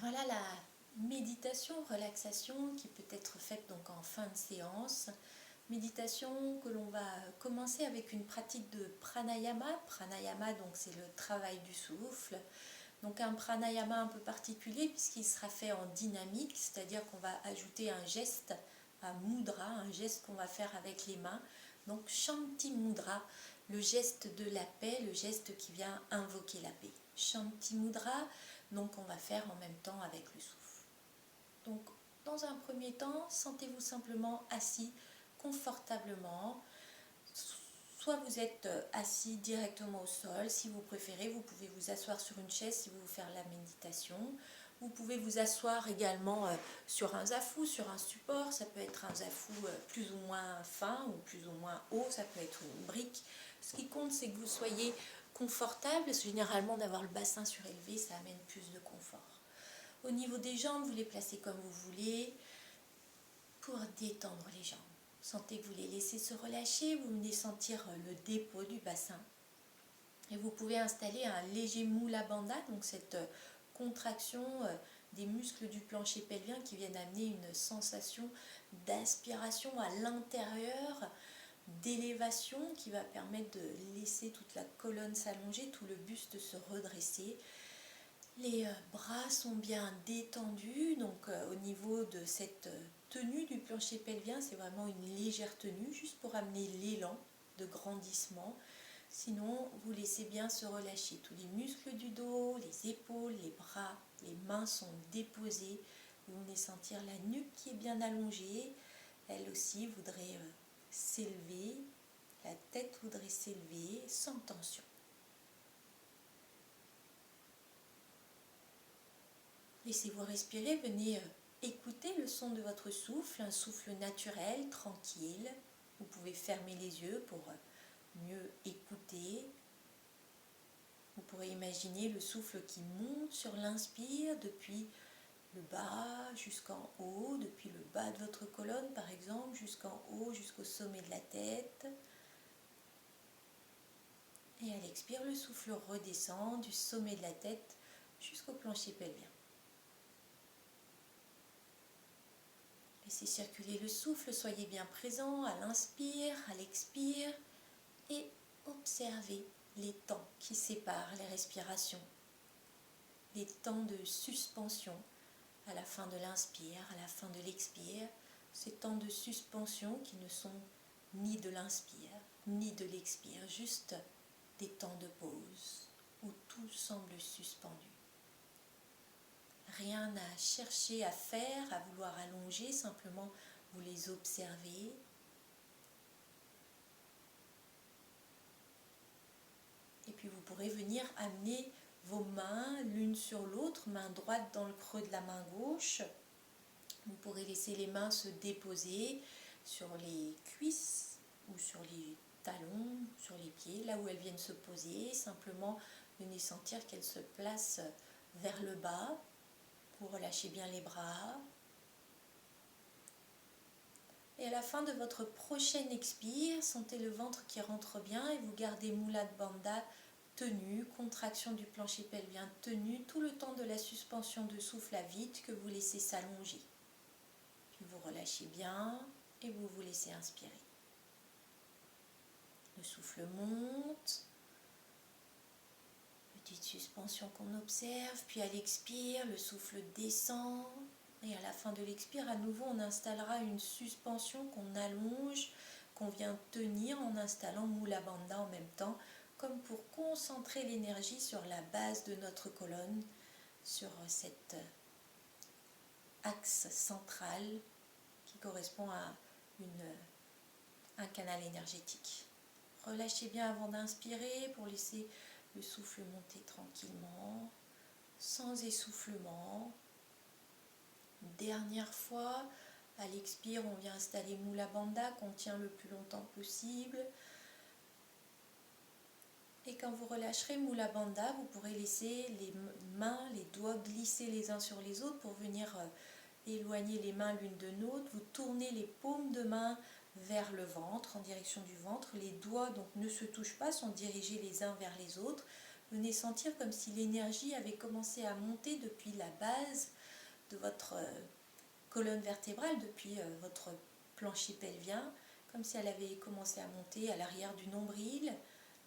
Voilà la méditation, relaxation qui peut être faite donc en fin de séance. Méditation que l'on va commencer avec une pratique de pranayama. Pranayama, donc c'est le travail du souffle. Donc un pranayama un peu particulier puisqu'il sera fait en dynamique, c'est-à-dire qu'on va ajouter un geste, un mudra, un geste qu'on va faire avec les mains. Donc Shanti Mudra, le geste de la paix, le geste qui vient invoquer la paix. Shanti Mudra, donc on va faire en même temps avec le souffle. Donc dans un premier temps, sentez-vous simplement assis confortablement. Soit vous êtes assis directement au sol, si vous préférez, vous pouvez vous asseoir sur une chaise si vous voulez faire la méditation. Vous pouvez vous asseoir également sur un zafou, sur un support. Ça peut être un zafou plus ou moins fin ou plus ou moins haut, ça peut être une brique. Ce qui compte, c'est que vous soyez confortable, parce que généralement d'avoir le bassin surélevé, ça amène plus de confort. Au niveau des jambes, vous les placez comme vous voulez pour détendre les jambes. Sentez que vous les laissez se relâcher, vous venez sentir le dépôt du bassin. Et vous pouvez installer un léger mula bandha, donc cette contraction des muscles du plancher pelvien qui viennent amener une sensation d'inspiration à l'intérieur, d'élévation qui va permettre de laisser toute la colonne s'allonger, tout le buste se redresser. Les bras sont bien détendus, donc au niveau de cette tenue du plancher pelvien, c'est vraiment une légère tenue, juste pour amener l'élan de grandissement. Sinon, vous laissez bien se relâcher. Tous les muscles du dos, les épaules, les bras, les mains sont déposées. Vous venez sentir la nuque qui est bien allongée. Elle aussi voudrait s'élever. La tête voudrait s'élever sans tension. Laissez-vous respirer, venez écouter le son de votre souffle, un souffle naturel, tranquille. Vous pouvez fermer les yeux pour mieux écouter. Vous pourrez imaginer le souffle qui monte sur l'inspire depuis le bas jusqu'en haut, depuis le bas de votre colonne par exemple, jusqu'en haut, jusqu'au sommet de la tête. Et à l'expire, le souffle redescend du sommet de la tête jusqu'au plancher pelvien. Laissez circuler le souffle, soyez bien présent à l'inspire, à l'expire et observez les temps qui séparent les respirations. Les temps de suspension à la fin de l'inspire, à la fin de l'expire, ces temps de suspension qui ne sont ni de l'inspire ni de l'expire, juste des temps de pause où tout semble suspendu. Rien à chercher à faire, à vouloir allonger, simplement vous les observez. Et puis vous pourrez venir amener vos mains l'une sur l'autre, main droite dans le creux de la main gauche. Vous pourrez laisser les mains se déposer sur les cuisses ou sur les talons, sur les pieds, là où elles viennent se poser. Simplement, venez sentir qu'elles se placent vers le bas. Vous relâchez bien les bras. Et à la fin de votre prochaine expire, sentez le ventre qui rentre bien et vous gardez Mula Bandha tenu, contraction du plancher pelvien tenu, tout le temps de la suspension de souffle à vide que vous laissez s'allonger. Puis vous relâchez bien et vous vous laissez inspirer. Le souffle monte. Petite suspension qu'on observe, puis à l'expire, le souffle descend. Et à la fin de l'expire, à nouveau, on installera une suspension qu'on allonge, qu'on vient tenir en installant Mula Bandha en même temps, comme pour concentrer l'énergie sur la base de notre colonne, sur cet axe central qui correspond à un canal énergétique. Relâchez bien avant d'inspirer pour laisser le souffle monter tranquillement, sans essoufflement. Dernière fois, à l'expire, on vient installer Mula Bandha qu'on tient le plus longtemps possible. Et quand vous relâcherez Mula Bandha, vous pourrez laisser les mains, les doigts glisser les uns sur les autres pour venir éloigner les mains l'une de l'autre. Vous tournez les paumes de main vers le ventre, en direction du ventre. Les doigts donc ne se touchent pas, sont dirigés les uns vers les autres. Venez sentir comme si l'énergie avait commencé à monter depuis la base de votre colonne vertébrale, depuis votre plancher pelvien, comme si elle avait commencé à monter à l'arrière du nombril.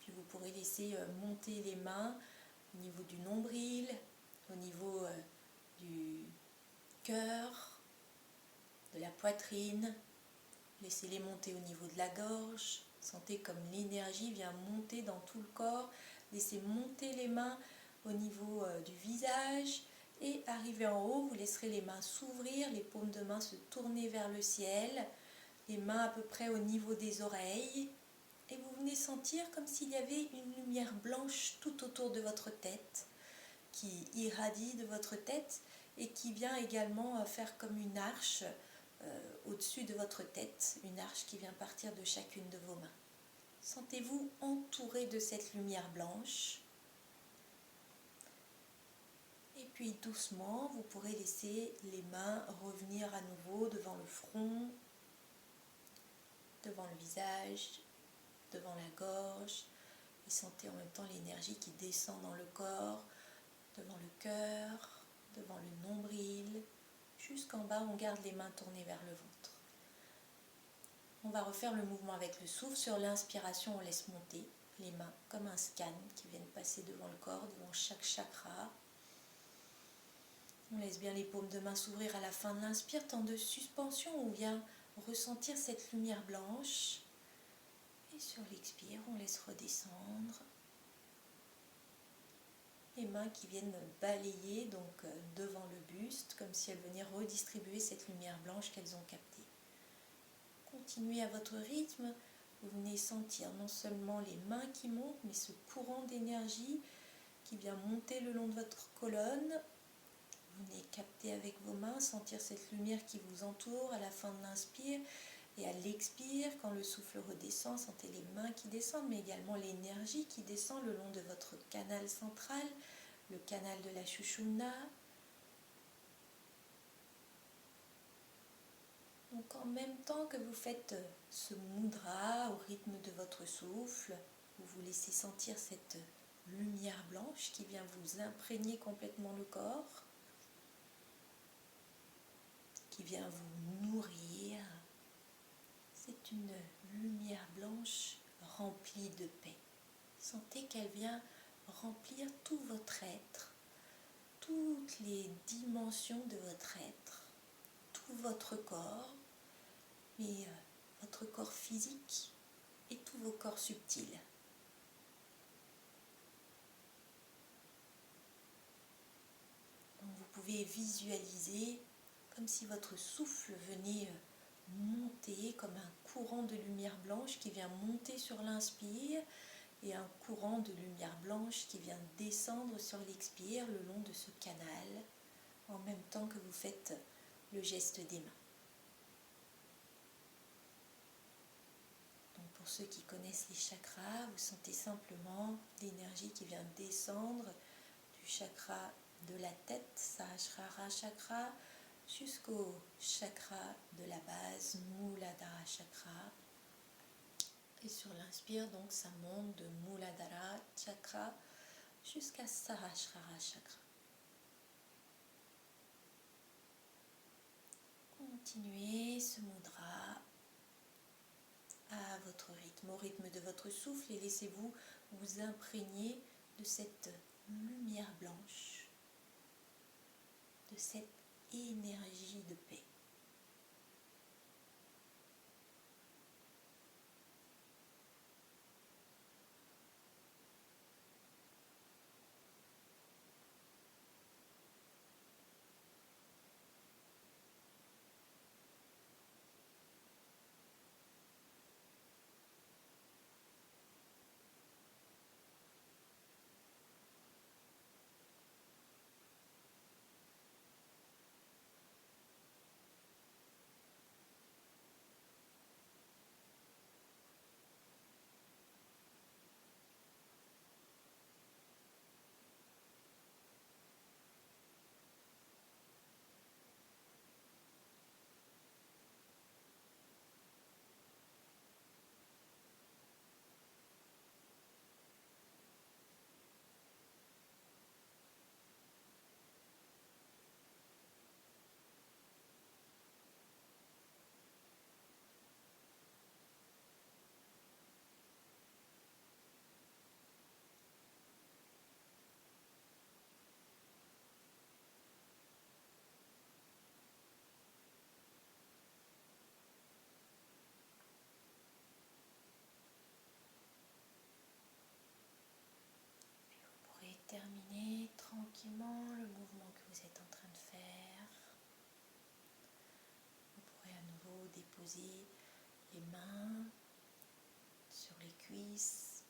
Puis vous pourrez laisser monter les mains au niveau du nombril, au niveau du cœur, de la poitrine. Laissez-les monter au niveau de la gorge. Sentez comme l'énergie vient monter dans tout le corps. Laissez monter les mains au niveau du visage. Et arrivé en haut, vous laisserez les mains s'ouvrir, les paumes de main se tourner vers le ciel, les mains à peu près au niveau des oreilles. Et vous venez sentir comme s'il y avait une lumière blanche tout autour de votre tête, qui irradie de votre tête et qui vient également faire comme une arche au-dessus de votre tête, une arche qui vient partir de chacune de vos mains. Sentez-vous entouré de cette lumière blanche. Et puis doucement, vous pourrez laisser les mains revenir à nouveau devant le front, devant le visage, devant la gorge. Et sentez en même temps l'énergie qui descend dans le corps, devant le cœur, devant le nombril. Jusqu'en bas, on garde les mains tournées vers le ventre. On va refaire le mouvement avec le souffle. Sur l'inspiration, on laisse monter les mains comme un scan qui viennent passer devant le corps, devant chaque chakra. On laisse bien les paumes de main s'ouvrir à la fin de l'inspire, temps de suspension, on vient ressentir cette lumière blanche. Et sur l'expire, on laisse redescendre. Les mains qui viennent balayer donc devant le buste, comme si elles venaient redistribuer cette lumière blanche qu'elles ont captée. Continuez à votre rythme, vous venez sentir non seulement les mains qui montent, mais ce courant d'énergie qui vient monter le long de votre colonne. Vous venez capter avec vos mains, sentir cette lumière qui vous entoure à la fin de l'inspire et à l'expire, quand le souffle redescend, sentez les mains qui descendent, mais également l'énergie qui descend le long de votre canal central, le canal de la Sushumna. Donc en même temps que vous faites ce mudra au rythme de votre souffle, vous vous laissez sentir cette lumière blanche qui vient vous imprégner complètement le corps, qui vient vous nourrir. C'est une lumière blanche remplie de paix. Sentez qu'elle vient remplir tout votre être, toutes les dimensions de votre être, tout votre corps, mais votre corps physique et tous vos corps subtils. Donc vous pouvez visualiser comme si votre souffle venait monter comme un courant de lumière blanche qui vient monter sur l'inspire et un courant de lumière blanche qui vient descendre sur l'expire le long de ce canal en même temps que vous faites le geste des mains. Donc pour ceux qui connaissent les chakras, vous sentez simplement l'énergie qui vient descendre du chakra de la tête, Sahasrara chakra, jusqu'au chakra de la base, Muladhara chakra. Et sur l'inspire, donc ça monte de Muladhara chakra jusqu'à Sahasrara chakra. Continuez ce mudra à votre rythme, au rythme de votre souffle, et laissez-vous vous imprégner de cette lumière blanche, de cette énergie de paix. poser les mains sur les cuisses.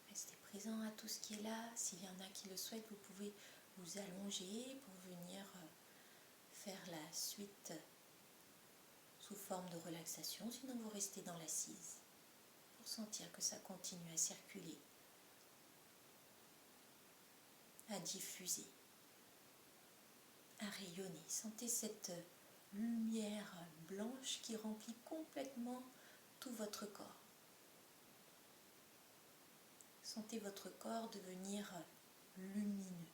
Restez présent à tout ce qui est là. S'il y en a qui le souhaitent, vous pouvez vous allonger pour venir faire la suite sous forme de relaxation. Sinon, vous restez dans l'assise pour sentir que ça continue à circuler, à diffuser, à rayonner. Sentez cette lumière blanche qui remplit complètement tout votre corps. Sentez votre corps devenir lumineux.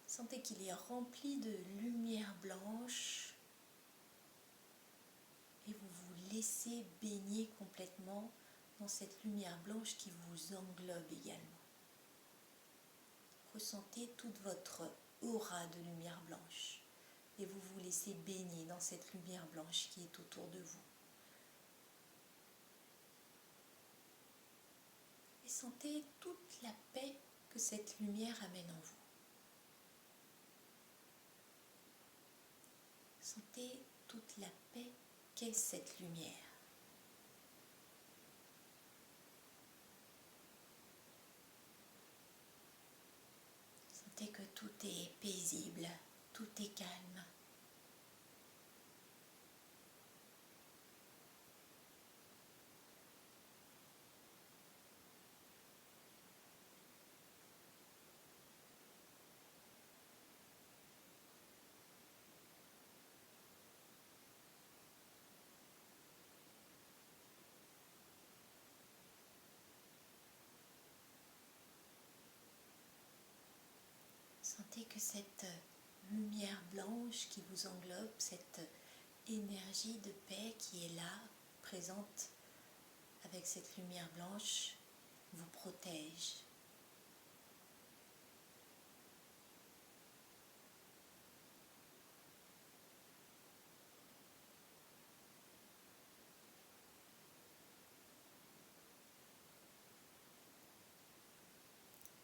Sentez qu'il est rempli de lumière blanche et vous vous laissez baigner complètement dans cette lumière blanche qui vous englobe également. Ressentez toute votre aura de lumière blanche et vous vous laissez baigner dans cette lumière blanche qui est autour de vous. Et sentez toute la paix que cette lumière amène en vous. Sentez toute la paix qu'est cette lumière. Sentez que tout est paisible, tout est calme. Sentez que cette lumière blanche qui vous englobe, cette énergie de paix qui est là, présente avec cette lumière blanche, vous protège.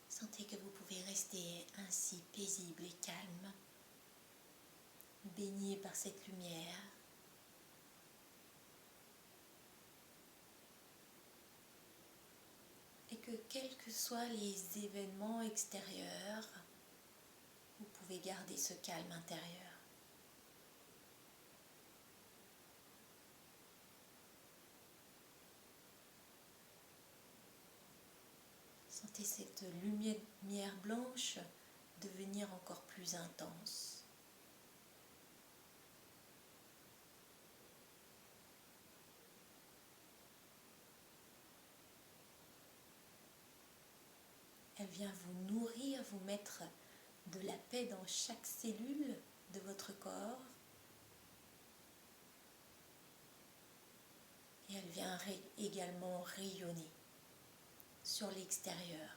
Sentez que vous pouvez rester ainsi paisible et calme, baigné par cette lumière. Et que quels que soient les événements extérieurs, vous pouvez garder ce calme intérieur. Sentez cette lumière blanche devenir encore plus intense. Elle vient vous nourrir, vous mettre de la paix dans chaque cellule de votre corps. Et elle vient également rayonner sur l'extérieur.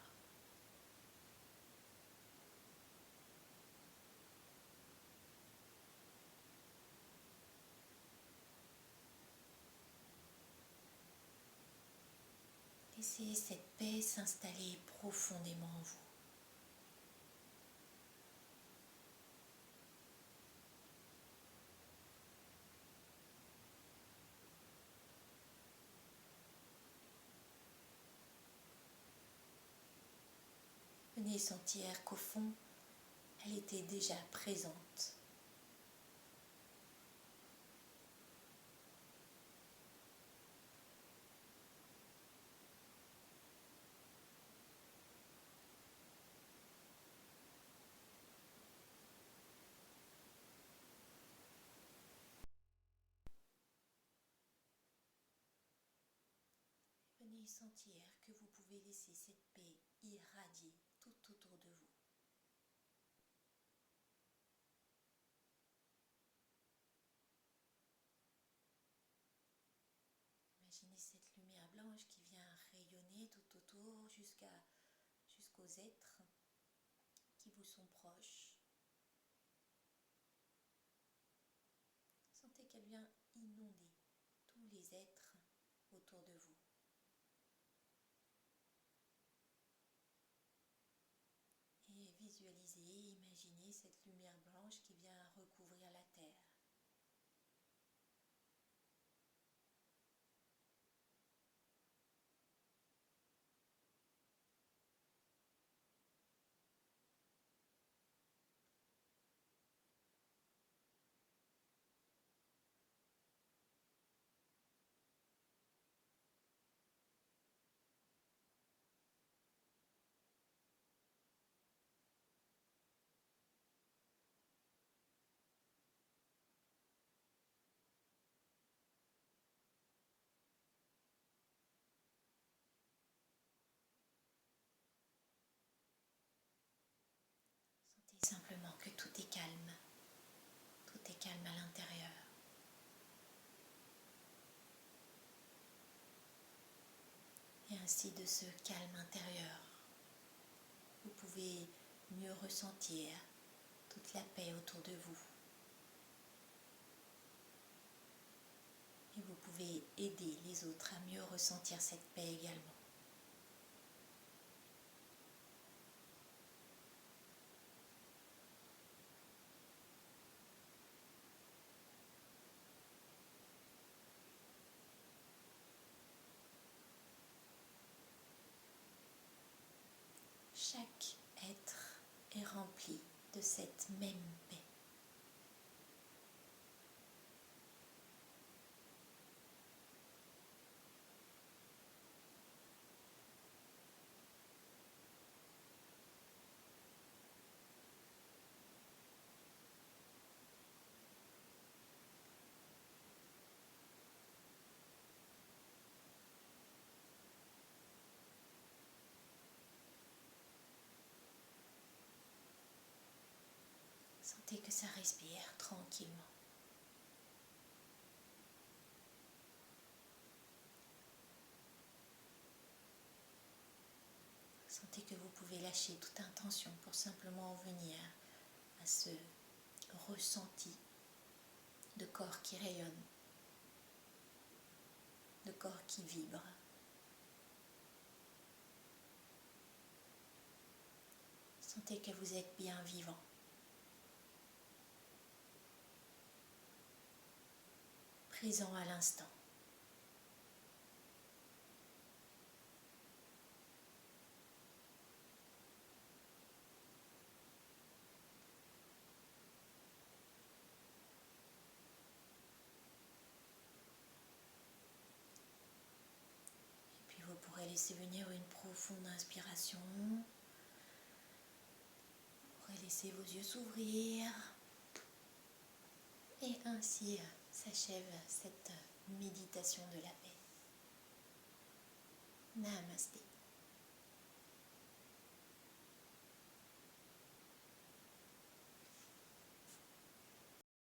Laissez cette paix s'installer profondément en vous. Venez sentir qu'au fond, elle était déjà présente. Venez sentir que vous pouvez laisser cette paix irradier tout autour de vous. Imaginez cette lumière blanche qui vient rayonner tout autour jusqu'aux êtres qui vous sont proches. Sentez qu'elle vient inonder tous les êtres autour de vous. cette lumière blanche qui vient recouvrir la terre. Sentez simplement que tout est calme. Tout est calme à l'intérieur. Et ainsi de ce calme intérieur, vous pouvez mieux ressentir toute la paix autour de vous. Et vous pouvez aider les autres à mieux ressentir cette paix également. Chaque être est rempli de cette même paix. Sentez que ça respire tranquillement. Sentez que vous pouvez lâcher toute intention pour simplement en venir à ce ressenti de corps qui rayonne, de corps qui vibre. Sentez que vous êtes bien vivant. Présent à l'instant. Et puis vous pourrez laisser venir une profonde inspiration. Vous pourrez laisser vos yeux s'ouvrir. Et ainsi s'achève cette méditation de la paix. Namasté.